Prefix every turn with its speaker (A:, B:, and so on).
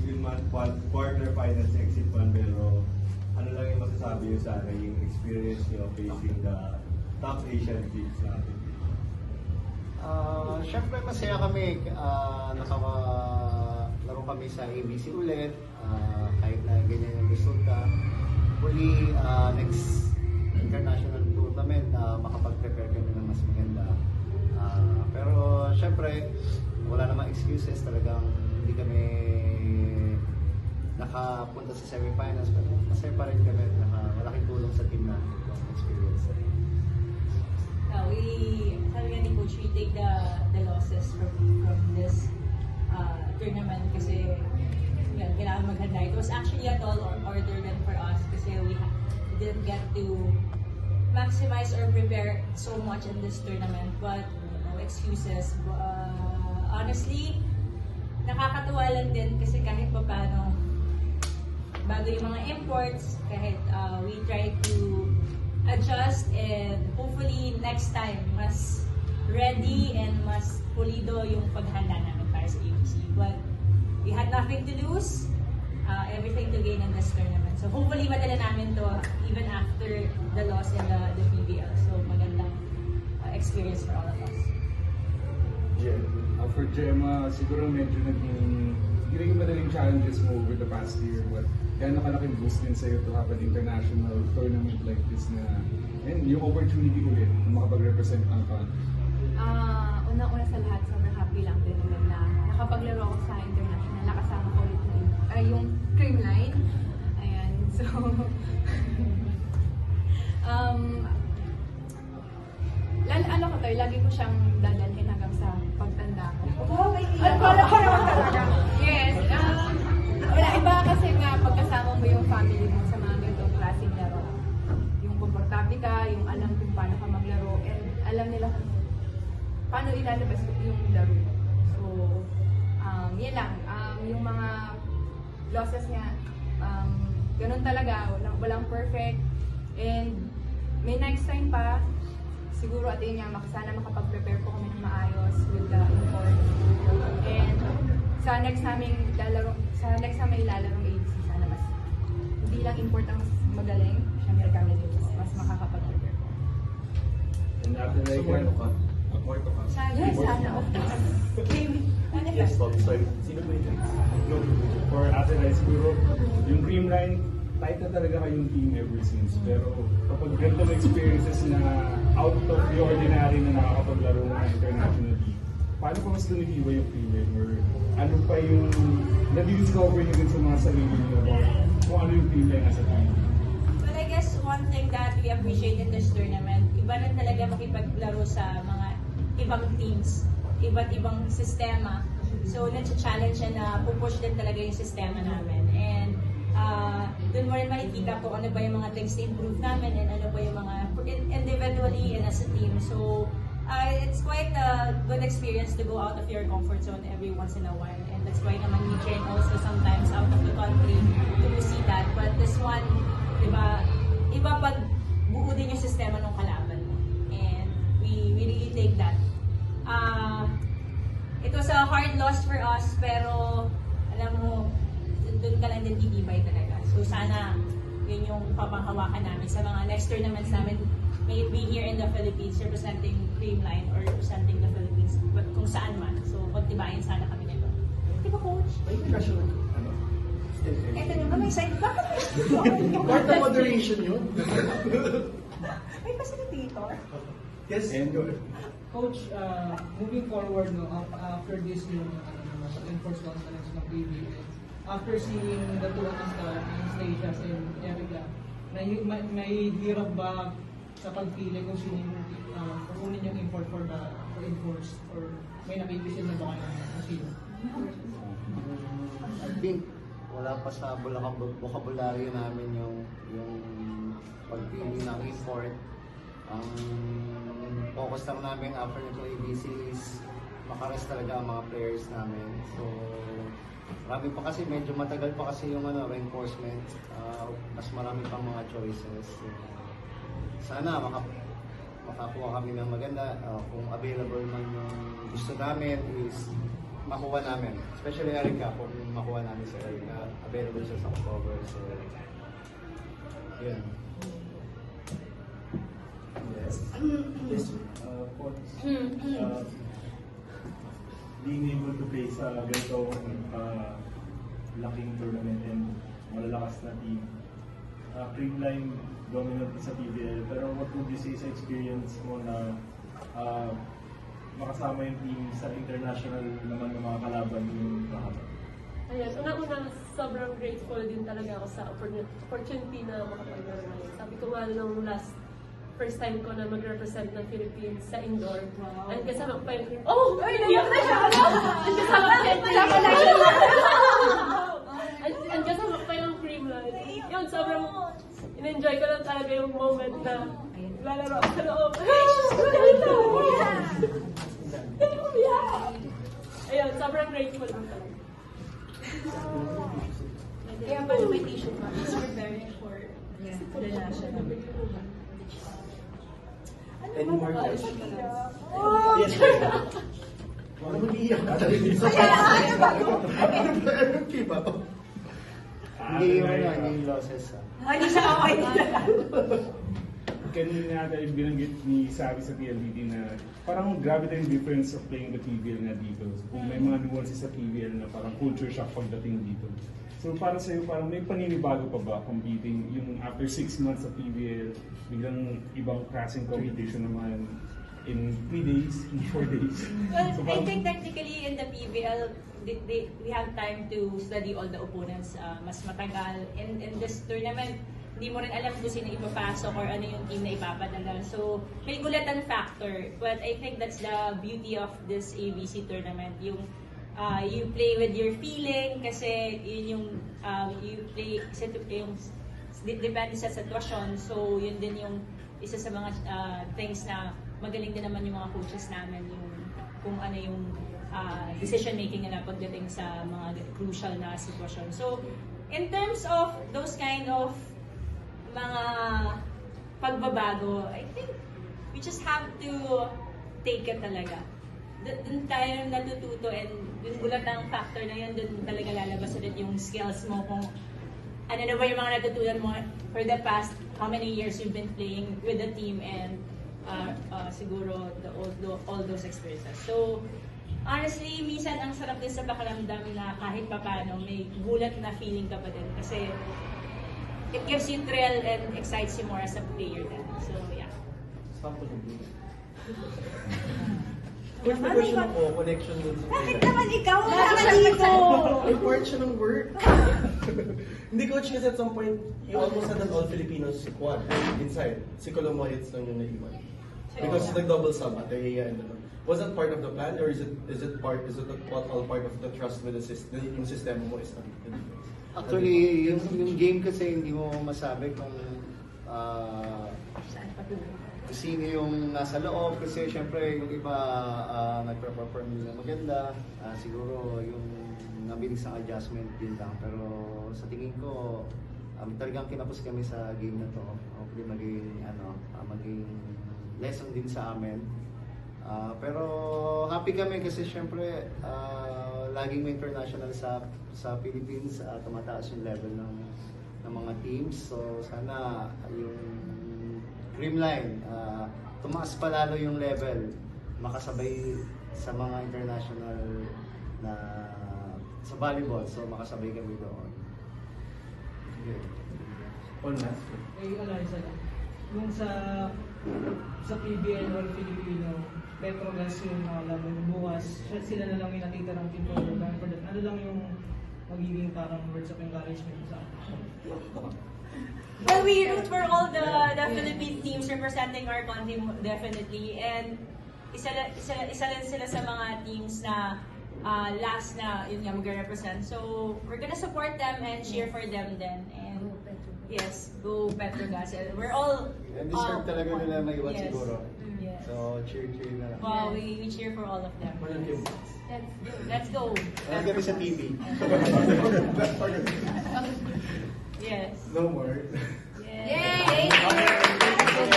A: yun man, quarterfinals, exit man, pero ano lang yung masasabi yun sa akin, yung experience nyo facing the top Asian teams natin.
B: Siyempre masaya kami, nakalaro kami sa ABC ulit, kahit na ganyan yung resulta. Huli, next international tournament, makapag-prepare kami ng mas maganda. Pero siyempre, wala namang excuses, talagang hindi kami nakapunta sa semifinals, pero masaya pa rin kami, malaking tulong sa team natin yung experience.
C: Sabi nga ni Coach, we take the losses from this tournament kasi yun, kailangan maghanda. It was actually a tall order then for us kasi we didn't get to maximize or prepare so much in this tournament, but no excuses. Honestly, nakakatuwa lang din kasi kahit pa paano bago yung mga imports, kahit we try to adjust and hopefully next time mas ready and mas pulido yung paghanda namin para sa ABC. But we had nothing to lose, everything to gain in this tournament. So hopefully madala namin to even after the loss in the PBL. So magandang experience for all of us.
D: For Gemma, siguro medyo naging madaling challenges mo over the past year, but kaya nakalaking boost din sa'yo to have an international tournament like this na, and yung opportunity ulit na makapag-represent ang country.
E: Unang-una sa lahat, sobrang happy lang din naman na nakapaglaro ako sa international, nakasama ko ulit yung Creamline. Ayan, so ano ko tayo, lagi ko siyang dadalhin hanggang sa pagtanda ko. At para naman talaga. Yes. Wala, iba kasi nga pagkasama mo yung family mo sa mga ganitong klaseng laro. Yung komportable ka, yung alam kung paano ka maglaro, and alam nila kung paano ilalabas yung laro. So, yan lang. Yung mga losses nga, ganun talaga, walang perfect. And may next time pa, siguro at yun nga, sana makapag-prepare po kami ng maayos with the import. And sa next namin ilalaro ABC, sana mas hindi lang import ang mas magaling, syempre kami din mas makakapag-prepare po.
A: And after like,
E: Sana, of course.
A: yes, Bob, sorry. Sino ba yung
D: No, for Atenay, siguro, yung Creamline, tight na talaga kayong team ever since. Pero kapag ganito na experiences na out of the ordinary na nakakapaglaro ng international league, paano pa mas tumitibay yung feeling? Or ano pa yung na-discover nyo din sa mga sarili nyo about kung ano yung feeling as a team?
C: But I guess one thing that we appreciate in this tournament, iba na talaga makipaglaro sa mga ibang teams, iba't ibang sistema. So, na-challenge na pupush din talaga yung sistema namin. And doon mo rin makikita kung ano ba yung mga things to improve namin and ano ba yung mga individually and as a team. So, it's quite a good experience to go out of your comfort zone every once in a while. And that's why naman we train also sometimes out of the country to see that. But this one, iba pag buo din yung sistema ng kalaban mo. And we really take that. It was a hard loss for us, pero alam mo, doon ka lang din titibay talaga. So sana yun yung papanghawakan namin sa mga next tournaments namin, may it be here in the Philippines representing Creamline or representing the Philippines, but kung saan man. So pagtibayin sana kami nito. Di ba, Coach? Ito naman, may side. Bakit may
B: Part of moderation yun.
C: may facilitator?
A: Yes, and go.
F: Coach, moving forward after this yung enforced conference ng PBA, after seeing the two of us, Anastasia and Erica, may hirap ba sa pagpili kung sino yung kukunin yung import for enforced, or may napipisil na ba kayo kung sino?
B: I think wala pa sa vocabulary namin yung pagpili ng import. Ang focus lang namin after nito ABC is makarest talaga ang mga players namin. So, marami pa kasi, medyo matagal pa kasi yung reinforcement. Mas marami pang mga choices. So, sana makakuha kami ng maganda. Kung available man yung gusto namin is makuha namin. Especially Erica, kung makuha namin si Erica, available siya sa cover. So, yun.
A: Yes. Yes. Being able to play sa ganito laking tournament and malalakas na team. Creamline dominant sa PBL, pero what would you say sa experience mo na makasama yung team sa international naman ng mga kalaban yung kahapon?
G: Ayan, unang-unang sobrang grateful din talaga ako sa opportunity na makapaglaro ngayon. Sabi ko nga nung first time ko na mag-represent ng Philippines sa indoor.
C: Wow.
G: And kasama ko pa yung iyak na siya! And kasama ko and kasama ko pa yung Creamline. Yun, sobrang in-enjoy ko lang talaga yung moment na lalaro ako sa loob. Ayun, sobrang grateful lang talaga.
C: Kaya pala may t-shirt pa. He's preparing for the national.
H: Any more questions?
G: Oh!
H: Yes, wala mo iiyak ka. MVP ba to?
B: Hindi yung losses.
C: Hindi siya kaway nila.
D: Kanina tayo binanggit ni Sabi sa PLDT na parang grabe tayong difference of playing the PBL na dito. Kung may mga nuances sa PBL na parang culture shock pagdating dito. So para sa'yo, parang may paninibago pa ba competing yung after 6 months sa PBL, biglang ibang klaseng competition naman in 3 days, in 4 days?
C: Well,
D: So,
C: I think technically in the PBL, we have time to study all the opponents mas matagal. In this tournament, hindi mo rin alam kung sino ipapasok or ano yung team na ipapadala. So, may gulatan factor. But I think that's the beauty of this ABC tournament. Yung you play with your feeling kasi yun yung you play yung depende sa sitwasyon. So, yun din yung isa sa mga things na magaling din naman yung mga coaches namin yung kung ano yung decision making nila pagdating sa mga crucial na sitwasyon. So, in terms of those kind of mga pagbabago, I think we just have to take it talaga. Doon tayo natututo and yung gulatang factor na yun, doon talaga lalabas ulit yung skills mo kung ano na ba yung mga natutunan mo for the past how many years you've been playing with the team and siguro all those experiences. So, honestly, minsan ang sarap din sa pakiramdam na kahit papano may gulat na feeling ka pa din kasi it gives you thrill and excites you more as a player then. So, yeah.
H: Stop ko ng Coach, may question ako, connection dun sa
C: Bakit naman ikaw? Wala naman dito!
H: Ay, part siya ng work. Hindi, Coach, kasi at some point, you almost had an all-Filipino squad inside. Si Colombo hits lang yung naiwan. Because nag-double sub at Aya and ano. Was that part of the plan or is it all part of the trust with the system? Yung sistema mo is the defense?
B: Actually, yung game kasi hindi mo masabi kung sino yung nasa loob kasi syempre yung iba nagpa-perform nila maganda, siguro yung nabilis ang adjustment din lang, pero sa tingin ko talagang kinapos kami sa game na to. Hopefully maging lesson din sa amin, pero happy kami kasi syempre laging may international sa Philippines, tumataas yung level ng mga teams, so sana yung Creamline, tumaas pa lalo yung level, makasabay sa mga international na sa volleyball, so makasabay kami doon.
A: On last.
F: Ay, Eliza, yung sa PBL or Filipino, Petrogas yung laban bukas, sila na lang yung nakita ng team for that. Ano lang yung magiging parang words of encouragement sa
C: Well, we root for all the Philippine teams representing our country definitely, and isa lang sila sa mga teams na last na yun nga mag-represent. So we're gonna support them and cheer for them then. And yes, go Petrogas. We're all
B: And deserve talaga nila maiwan
C: yes.
B: siguro.
C: Yes.
B: So cheer na lang.
C: Wow, we cheer for all of them. Let's go.
B: Alam kami sa TV.
C: Yes.
A: No more.
C: Yes. Yay!